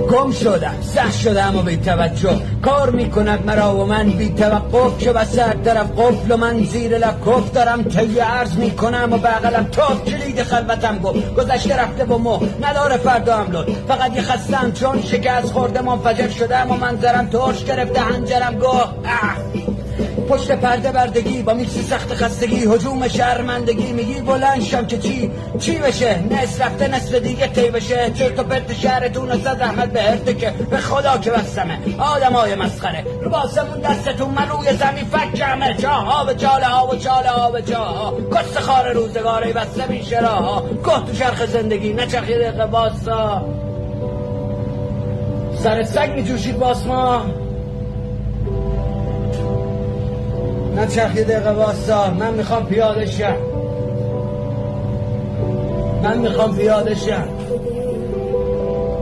گم شدم سه شدم و بی توجه کار میکند مرا و من بی توقف که وسط طرف قفل و من زیر لب کف دارم طی عرض میکنم و بغلم توف کلید خلوتم گفت گذشته رفته و مو نداره فردا هم لط فقط یه خستم چون شکست خورده منفجر شدم و منظرم ترش گرفته هنجرم گفت پشت پرده بردگی با میکس سخت خستگی هجوم شرمندگی میگی بلند شم که چی بشه نصف رفته نصف دیگه طی بشه چرت و پرت شهرتون صد رحمت به هرته که به خدا که بستمه آدمای مسخره رو باسمون دستتون من روی زمین فکرمه چاها به چاله ها و چاله ها به چاها کست خار روزگاره بسته بی شراها گه تو چرخ زندگی نچرخی دقیقه باسا سر سگ میجوشید باسما نچرخ یه دقیقه واسا من میخوام پیاده شم